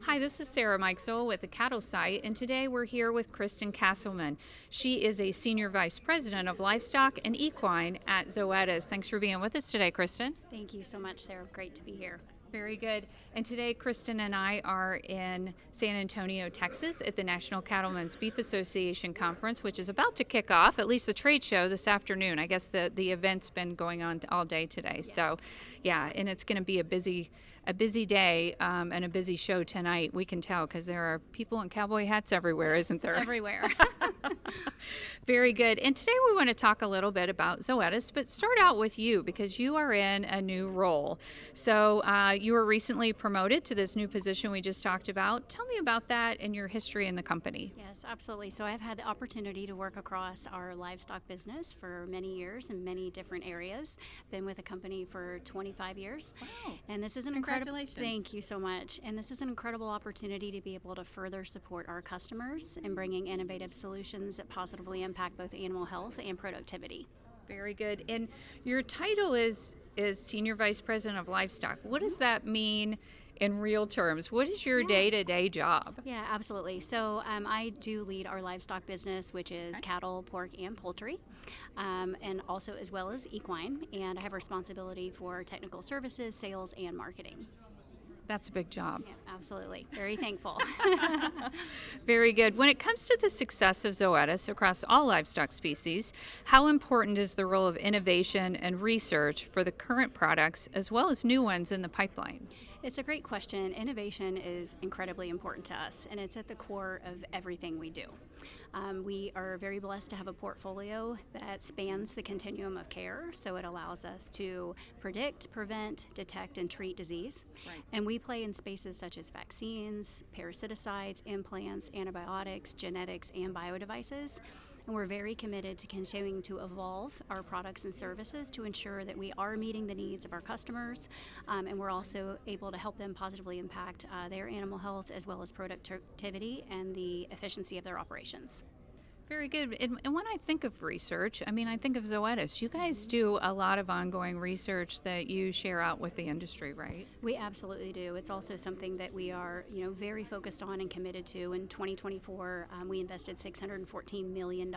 Hi, this is Sarah Mikesell with the Cattle Site, and today we're here with Kristin Kasselman. She is a Senior Vice President of Livestock and Equine at Zoetis. Thanks for being with us today, Kristin. Thank you so much, Sarah. Great to be here. Very good. And today, Kristin and I are in San Antonio, Texas at the National Cattlemen's Beef Association Conference, which is about to kick off, at least the trade show this afternoon. I guess the event's been going on all day today. Yes. So, yeah, and it's going to be a busy day and a busy show tonight. We can tell because there are people in cowboy hats everywhere, isn't there? Everywhere. Very good. And today we want to talk a little bit about Zoetis, but start out with you because you are in a new role. So you were recently promoted to this new position we just talked about. Tell me about that and your history in the company. Yes, absolutely. So I've had the opportunity to work across our livestock business for many years in many different areas. Been with the company for 25 years. Wow. And this is an incredible. Congratulations. Thank you so much. And this is an incredible opportunity to be able to further support our customers in bringing innovative solutions that positively impact both animal health and productivity. Very good. And your title is Senior Vice President of Livestock. What does that mean in real terms? What is your day-to-day job? Yeah, absolutely. So I do lead our livestock business, which is cattle, pork, and poultry, and also as well as equine. And I have responsibility for technical services, sales, and marketing. That's a big job. Yeah, absolutely. Very thankful. Very good. When it comes to the success of Zoetis across all livestock species, how important is the role of innovation and research for the current products as well as new ones in the pipeline? It's a great question. Innovation is incredibly important to us, and it's at the core of everything we do. We are very blessed to have a portfolio that spans the continuum of care, so it allows us to predict, prevent, detect, and treat disease. Right. And we play in spaces such as vaccines, parasiticides, implants, antibiotics, genetics, and biodevices. And we're very committed to continuing to evolve our products and services to ensure that we are meeting the needs of our customers, and we're also able to help them positively impact their animal health as well as productivity and the efficiency of their operations. Very good. And when I think of research, I think of Zoetis. You guys do a lot of ongoing research that you share out with the industry, right? We absolutely do. It's also something that we are, very focused on and committed to. In 2024, we invested $614 million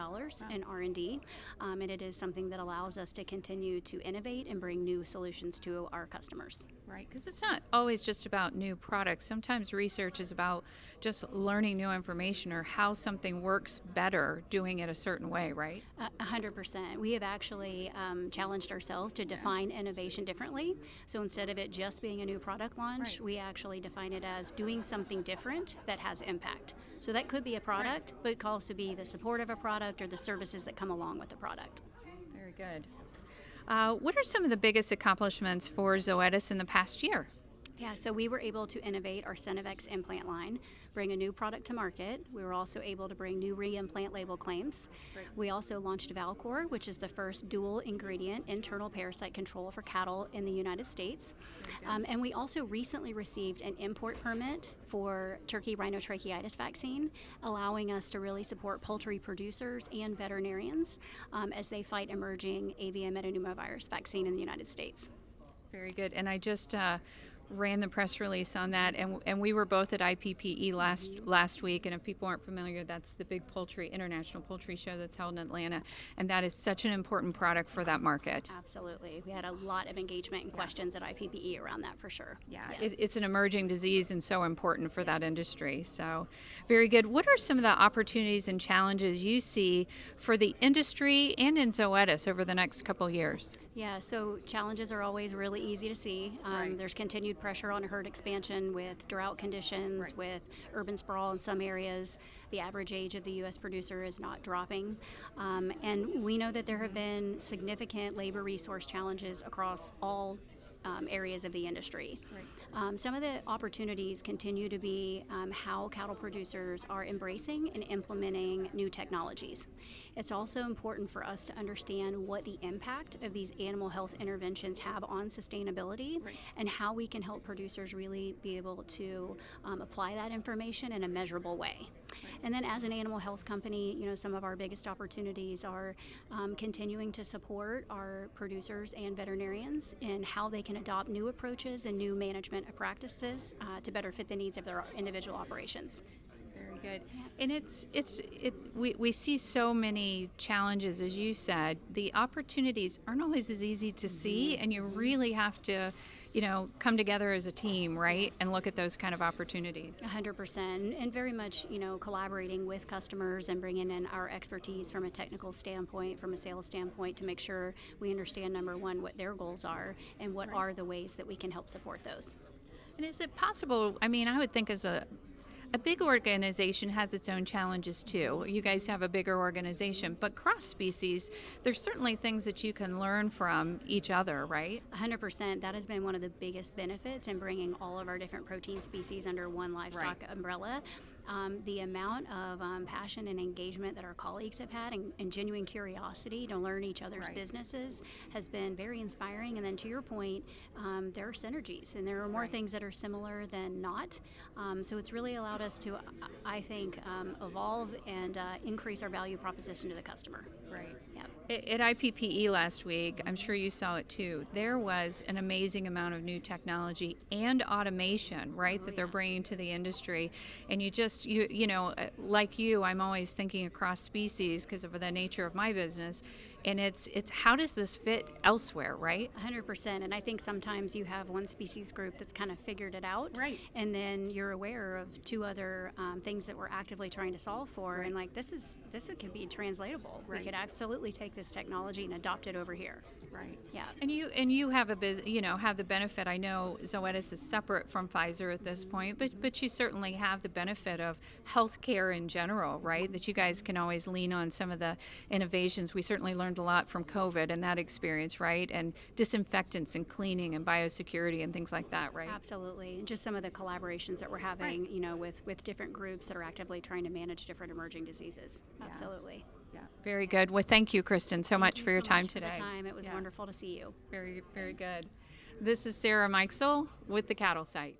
in R&D, and it is something that allows us to continue to innovate and bring new solutions to our customers. Right, because it's not always just about new products. Sometimes research is about just learning new information or how something works better doing it a certain way, right? 100%. We have actually challenged ourselves to define innovation differently. So instead of it just being a new product launch, we actually define it as doing something different that has impact. So that could be a product, but it could also be the support of a product or the services that come along with the product. Very good. What are some of the biggest accomplishments for Zoetis in the past year? Yeah, so we were able to innovate our Cenevex implant line, bring a new product to market. We were also able to bring new reimplant label claims. Great. We also launched Valcor, which is the first dual ingredient internal parasite control for cattle in the United States. And we also recently received an import permit for turkey rhinotracheitis vaccine, allowing us to really support poultry producers and veterinarians as they fight emerging avian metapneumovirus vaccine in the United States. Very good. And I just ran the press release on that, and we were both at IPPE last week, and if people aren't familiar, that's the big international poultry show that's held in Atlanta, and that is such an important product for that market. Absolutely. We had a lot of engagement and questions at IPPE around that for sure. Yeah, yes. It's an emerging disease and so important for that industry. So very good. What are some of the opportunities and challenges you see for the industry and in Zoetis over the next couple years? Yeah, so challenges are always really easy to see. Right. There's continued pressure on herd expansion with drought conditions, Right. with urban sprawl in some areas. The average age of the U.S. producer is not dropping. And we know that there have been significant labor resource challenges across all areas of the industry. Right. Some of the opportunities continue to be how cattle producers are embracing and implementing new technologies. It's also important for us to understand what the impact of these animal health interventions have on sustainability, Right. and how we can help producers really be able to apply that information in a measurable way. And then as an animal health company, some of our biggest opportunities are continuing to support our producers and veterinarians in how they can adopt new approaches and new management management practices to better fit the needs of their individual operations. Very good. And we see so many challenges, as you said. The opportunities aren't always as easy to see, and you really have to, come together as a team, right? And look at those kind of opportunities. 100%, and very much, collaborating with customers and bringing in our expertise from a technical standpoint, from a sales standpoint, to make sure we understand, number one, what their goals are and what are the ways that we can help support those. And is it possible, I would think as a big organization has its own challenges too. You guys have a bigger organization, but cross species, there's certainly things that you can learn from each other, right? 100%. That has been one of the biggest benefits in bringing all of our different protein species under one livestock umbrella. The amount of passion and engagement that our colleagues have had and genuine curiosity to learn each other's businesses has been very inspiring. And then to your point, there are synergies and there are more things that are similar than not. So it's really allowed us to, I think, evolve and increase our value proposition to the customer. Right. At IPPE last week, I'm sure you saw it too, there was an amazing amount of new technology and automation, right, that they're bringing to the industry. And like you, I'm always thinking across species because of the nature of my business. And it's how does this fit elsewhere, right? 100%. And I think sometimes you have one species group that's kind of figured it out. Right. And then you're aware of two other things that we're actively trying to solve for. Right. And like, this could be translatable. Right. We could absolutely take this technology and adopt it over here. Right. Yeah. And you have have the benefit. I know Zoetis is separate from Pfizer at this point, but you certainly have the benefit of healthcare in general, right? That you guys can always lean on some of the innovations. We certainly learned a lot from COVID and that experience, right? And disinfectants and cleaning and biosecurity and things like that, right? Absolutely. And just some of the collaborations that we're having, with different groups that are actively trying to manage different emerging diseases. Absolutely. Yeah. Very good. Well, thank you, Kristin, so much for your time today. It was wonderful to see you. Very, very good. This is Sarah Mikesell with the Cattle Site.